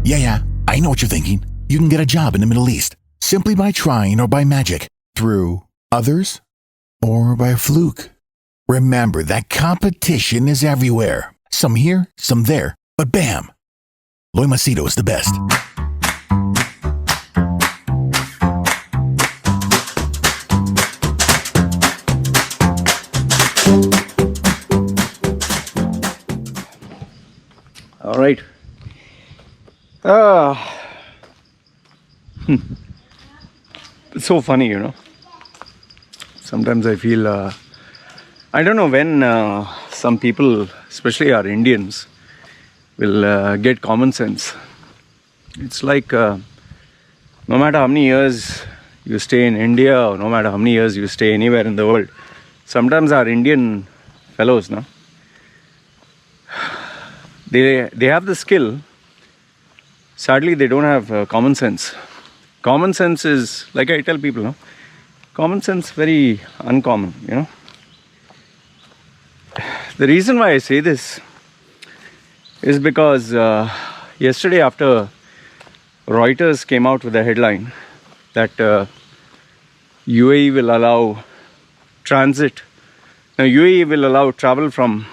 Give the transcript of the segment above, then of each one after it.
Yeah, I know what you're thinking. You can get a job in the Middle East simply by trying or by magic, through others, or by a fluke. Remember that competition is everywhere. Some here, some there, but bam! Machedo is the best. All right. It's so funny, you know. Sometimes I feel, I don't know when some people, especially our Indians, will get common sense. It's like no matter how many years you stay in India, or no matter how many years you stay anywhere in the world, sometimes our Indian fellows, no, they have the skill. Sadly, they don't have common sense. Common sense is, like I tell people, no, common sense very uncommon, you know. The reason why I say this is because yesterday, after REUTERS came out with a headline that UAE will allow transit. Now, UAE will allow travel from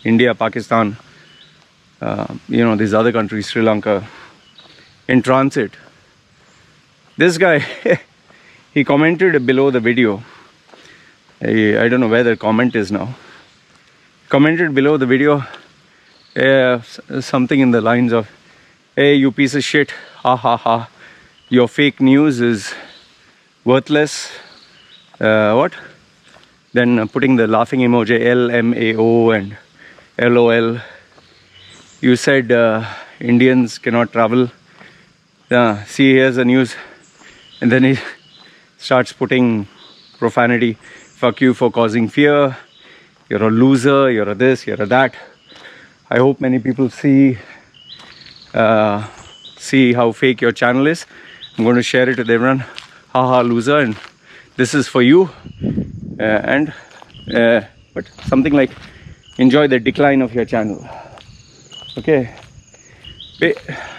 India, Pakistan, these other countries, Sri Lanka, in transit. This guy, he commented below the video. I don't know where the comment is now. Commented below the video something in the lines of, "Hey, you piece of shit, ha ha ha, your fake news is worthless." What? Then putting the laughing emoji, LMAO and LOL. You said Indians cannot travel. See, here's the news. And then he starts putting profanity. Fuck you for causing fear. You're a loser. You're a this. You're a that. I hope many people see how fake your channel is. I'm going to share it with everyone. Haha, loser. And this is for you. But something like, enjoy the decline of your channel. Okay.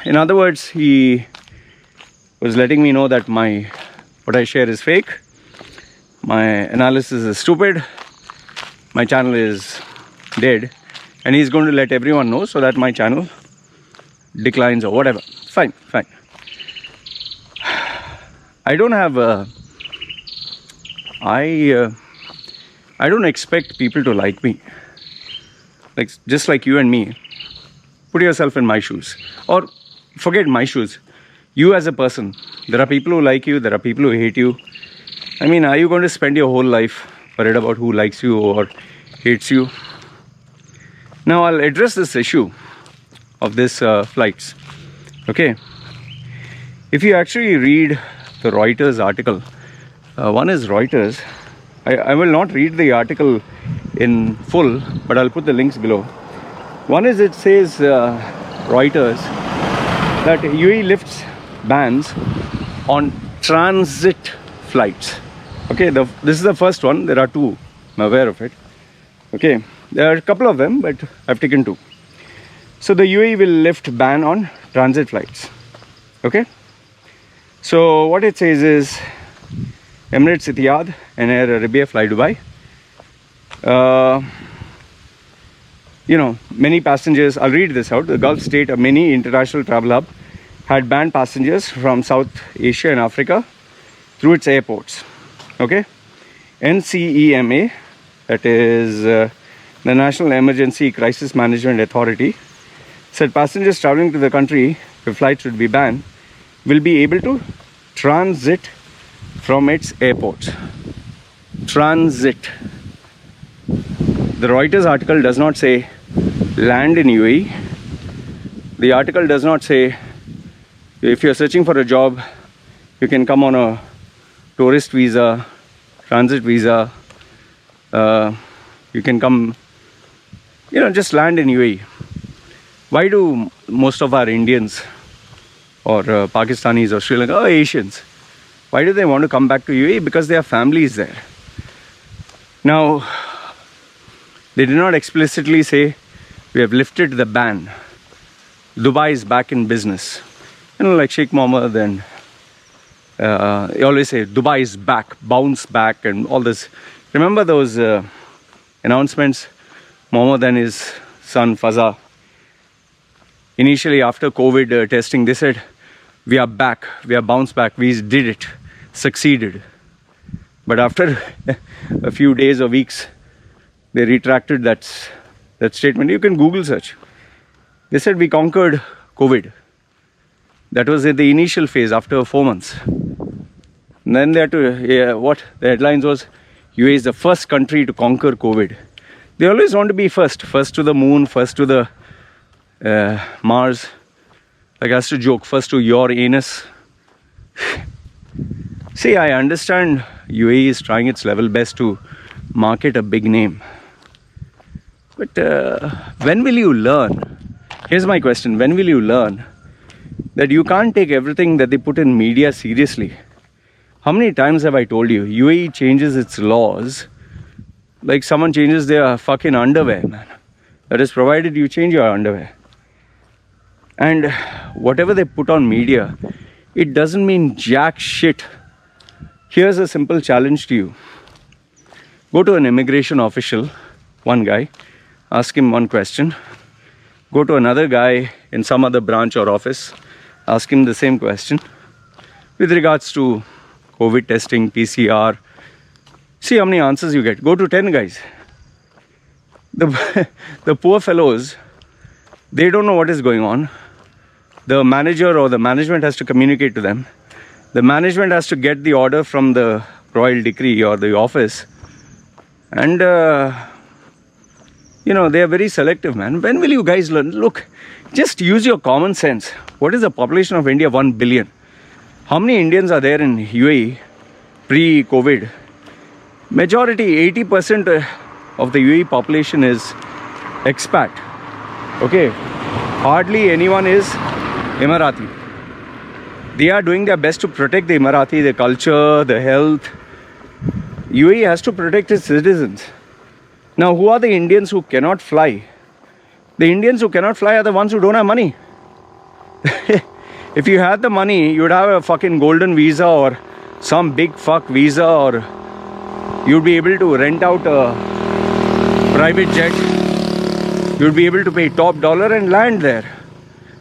In other words, he was letting me know that what I share is fake. My analysis is stupid. My channel is dead. And he's going to let everyone know so that my channel declines or whatever. Fine. I don't have I don't expect people to like me. Like, just like you and me. Put yourself in my shoes. Or forget my shoes. You as a person. There are people who like you. There are people who hate you. I mean, are you going to spend your whole life worried about who likes you or hates you? Now, I'll address this issue of this flights. Okay. If you actually read the REUTERS article, one is REUTERS. I will not read the article in full, but I'll put the links below. One is, it says REUTERS that UAE lifts bans on transit flights. Okay, this is the first one. There are two. I'm aware of it. Okay, there are a couple of them, but I've taken two. So the UAE will lift ban on transit flights. Okay. So what it says is, Emirates, Etihad and Air Arabia flydubai. Many passengers, I'll read this out. The Gulf state, a mini international travel hub, had banned passengers from South Asia and Africa through its airports. Okay. NCEMA, that is the National Emergency Crisis Management Authority, said passengers traveling to the country where flights would be banned will be able to transit from its airports. Transit. The REUTERS article does not say land in UAE. The article does not say if you're searching for a job, you can come on a tourist visa, transit visa. You can come, just land in UAE. Why do most of our Indians or Pakistanis or Sri Lanka or Asians, why do they want to come back to UAE? Because their family is there. Now, they did not explicitly say we have lifted the ban. Dubai is back in business. like Sheikh Mohammed, and they always say Dubai is back, bounce back, and all this. Remember those announcements? Mohammed and his son Faza. Initially, after COVID testing, they said, "We are back, we are bounced back, we did it, succeeded." But after a few days or weeks, they retracted that statement. You can Google search. They said we conquered COVID. That was at the initial phase after 4 months. And then they had to, what the headlines was, UAE is the first country to conquer COVID. They always want to be first to the moon, first to the Mars. Like I used to joke, first to your anus. See, I understand UAE is trying its level best to market a big name. But when will you learn? Here's my question. When will you learn that you can't take everything that they put in media seriously? How many times have I told you, UAE changes its laws like someone changes their fucking underwear, man. That is provided you change your underwear. And whatever they put on media, it doesn't mean jack shit. Here's a simple challenge to you. Go to an immigration official, one guy, ask him one question. Go to another guy in some other branch or office, ask him the same question with regards to COVID testing, PCR. See how many answers you get. Go to 10 guys. The poor fellows, they don't know what is going on. The manager or the management has to communicate to them. The management has to get the order from the royal decree or the office. And, they are very selective, man. When will you guys learn? Look, just use your common sense. What is the population of India? 1 billion. How many Indians are there in UAE pre-COVID? Majority, 80% of the UAE population is expat. Okay, hardly anyone is Emirati. They are doing their best to protect the Emirati, the culture, the health. UAE has to protect its citizens. Now, who are the Indians who cannot fly? The Indians who cannot fly are the ones who don't have money. If you had the money, you would have a fucking golden visa or some big fuck visa, or you'd be able to rent out a private jet. You'd be able to pay top dollar and land there.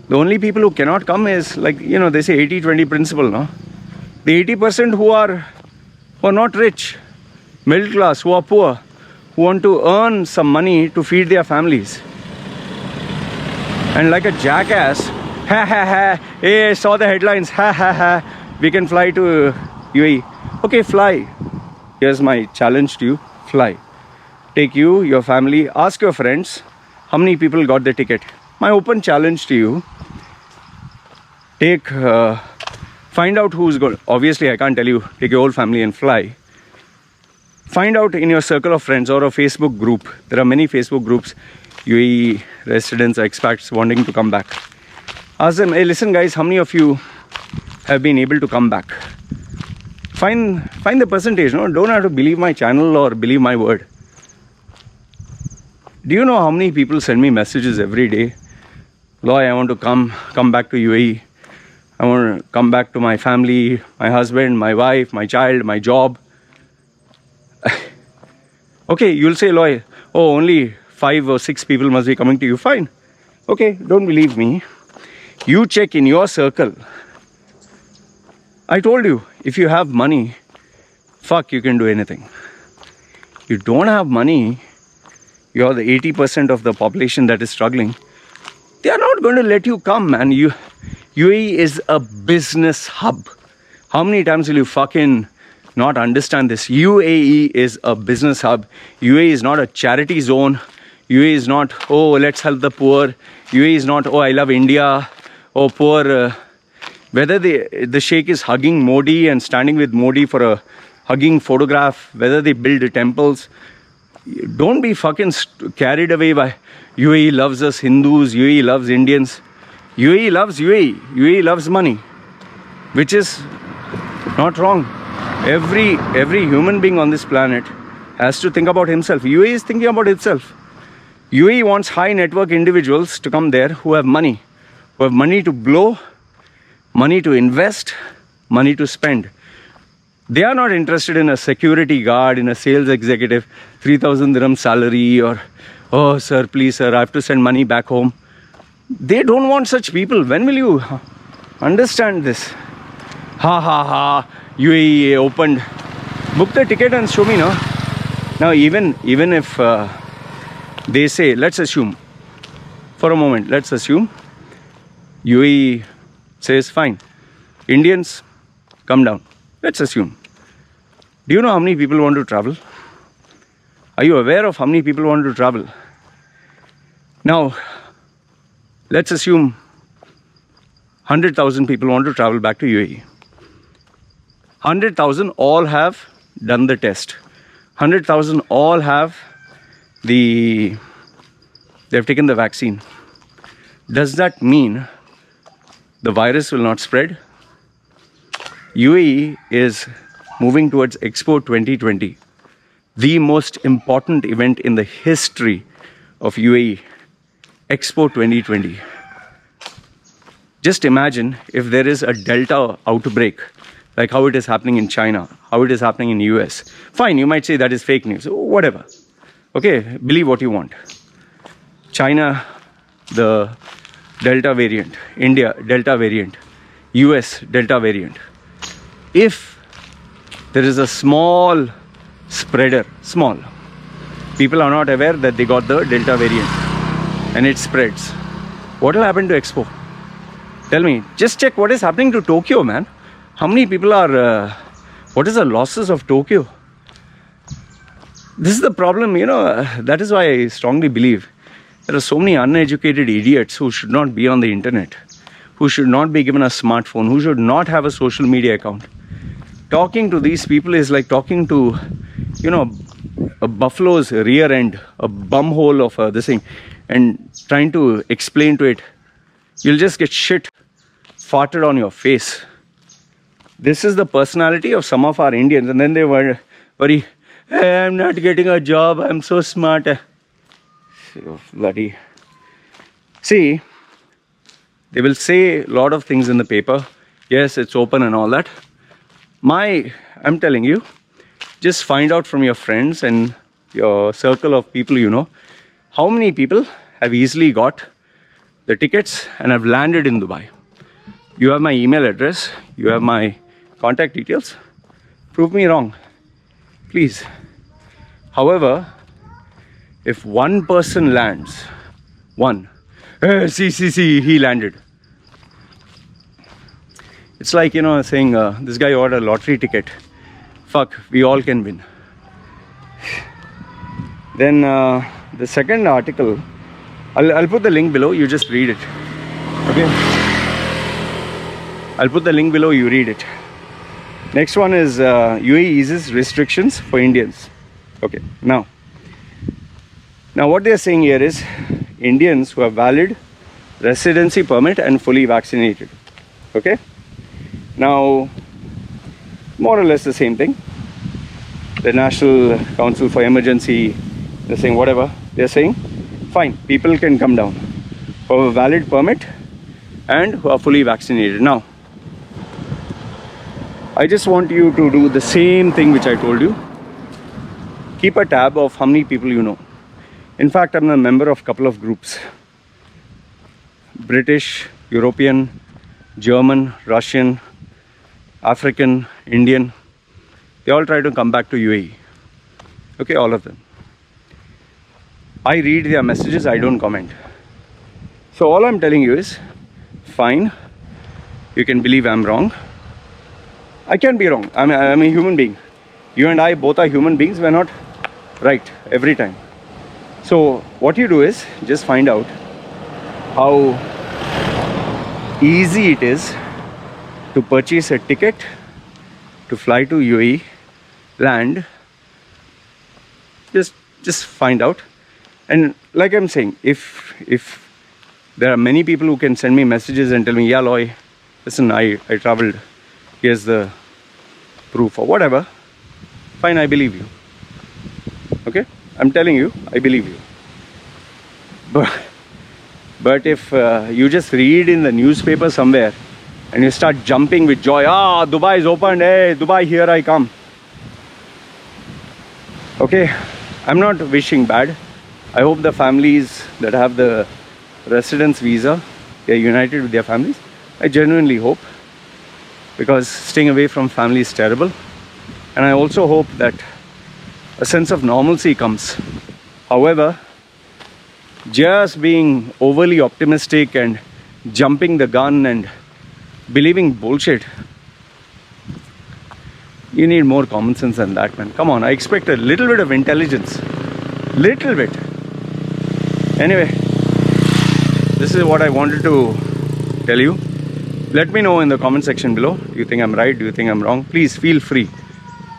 The only people who cannot come is, like, they say 80-20 principle, no? The 80% who are not rich, middle class, who are poor, who want to earn some money to feed their families. And like a jackass, hey, I saw the headlines, we can fly to UAE. Okay, fly. Here's my challenge to you, fly. Take you, your family, ask your friends, how many people got the ticket? My open challenge to you, find out who's good. Obviously, I can't tell you, take your whole family and fly. Find out in your circle of friends or a Facebook group. There are many Facebook groups, UAE residents, expats wanting to come back. Ask them, hey, listen guys, how many of you have been able to come back? Find the percentage, no? Don't have to believe my channel or believe my word. Do you know how many people send me messages every day? Loy, I want to come back to UAE. I want to come back to my family, my husband, my wife, my child, my job. Okay, you'll say, Loy, only 5 or 6 people must be coming to you. Fine. Okay, don't believe me. You check in your circle. I told you, if you have money, fuck, you can do anything. You don't have money, you're the 80% of the population that is struggling. They are not going to let you come, man. UAE is a business hub. How many times will you fucking not understand this? UAE is a business hub. UAE is not a charity zone. UAE is not, oh, let's help the poor. UAE is not, oh, I love India. Oh, poor. Whether the Sheikh is hugging Modi and standing with Modi for a hugging photograph, whether they build temples, don't be fucking carried away by UAE loves us Hindus, UAE loves Indians. UAE loves UAE. UAE loves money, which is not wrong. Every human being on this planet has to think about himself. UAE is thinking about itself. UAE wants high network individuals to come there who have money to blow, money to invest, money to spend. They are not interested in a security guard, in a sales executive, 3,000 dirham salary, or, oh, sir, please, sir, I have to send money back home. They don't want such people. When will you understand this? Ha ha ha, UAE opened. Book the ticket and show me, no? Now, even if they say, let's assume, for a moment, let's assume UAE says, fine, Indians, come down. Let's assume. Do you know how many people want to travel? Are you aware of how many people want to travel? Now, let's assume 100,000 people want to travel back to UAE. 100,000 all have done the test. 100,000 all have they've taken the vaccine. Does that mean the virus will not spread? UAE is moving towards Expo 2020, the most important event in the history of UAE. Expo 2020. Just imagine if there is a Delta outbreak, like how it is happening in China, how it is happening in US. Fine, you might say that is fake news. Whatever. Okay, believe what you want. China, the Delta variant. India, Delta variant. US, Delta variant. If there is a small spreader, small, people are not aware that they got the Delta variant and it spreads, what will happen to Expo? Tell me, just check what is happening to Tokyo, man. How many people are, what is the losses of Tokyo? This is the problem, you know, that is why I strongly believe there are so many uneducated idiots who should not be on the internet, who should not be given a smartphone, who should not have a social media account. Talking to these people is like talking to, you know, a buffalo's rear end, a bum hole of this thing, and trying to explain to it. You'll just get shit farted on your face. This is the personality of some of our Indians, and then they worry, hey, I'm not getting a job, I'm so smart. So bloody. See, they will say a lot of things in the paper. Yes, it's open and all that. I'm telling you, just find out from your friends and your circle of people you know, how many people have easily got the tickets and have landed in Dubai. You have my email address, you have my contact details. Prove me wrong, please. However, if one person lands, see, he landed. It's like, you know, saying, this guy ordered a lottery ticket. Fuck, we all can win. Then the second article, I'll put the link below, you just read it. Okay? I'll put the link below, you read it. Next one is UAE eases restrictions for Indians. Okay, now what they are saying here is Indians who have valid residency permit and fully vaccinated. Okay? Now, more or less the same thing. The National Council for Emergency, they're saying whatever. They're saying, fine, people can come down who have a valid permit and who are fully vaccinated. Now, I just want you to do the same thing which I told you. Keep a tab of how many people you know. In fact, I'm a member of a couple of groups. British, European, German, Russian, African, Indian. They all try to come back to UAE. Okay, all of them. I read their messages, I don't comment. So all I'm telling you is, fine, you can believe I'm wrong. I can be wrong. I'm a human being. You and I both are human beings. We're not right every time. So what you do is just find out how easy it is to purchase a ticket to fly to UAE, land. Just find out. And like I'm saying, if there are many people who can send me messages and tell me, yeah, Loy, listen, I traveled, here's the proof or whatever, fine, I believe you. Okay? I'm telling you, I believe you. But if you just read in the newspaper somewhere and you start jumping with joy. Ah, Dubai is opened. Hey, Dubai, here I come. Okay, I'm not wishing bad. I hope the families that have the residence visa, they're united with their families. I genuinely hope, because staying away from family is terrible. And I also hope that a sense of normalcy comes. However, just being overly optimistic and jumping the gun and believing bullshit, you need more common sense than that, man. Come on, I expect a little bit of intelligence. Little bit. Anyway, this is what I wanted to tell you. Let me know in the comment section below. Do you think I'm right? Do you think I'm wrong? Please feel free.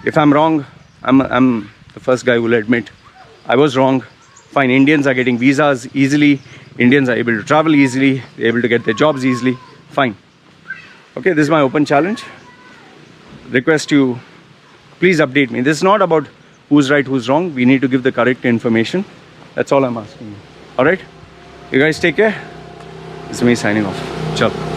If I'm wrong, I'm the first guy who will admit I was wrong. Fine, Indians are getting visas easily. Indians are able to travel easily. They're able to get their jobs easily. Fine. Okay, this is my open challenge. Request you, please update me. This is not about who's right, who's wrong. We need to give the correct information. That's all I'm asking you. Alright? You guys take care. This is me signing off. Ciao.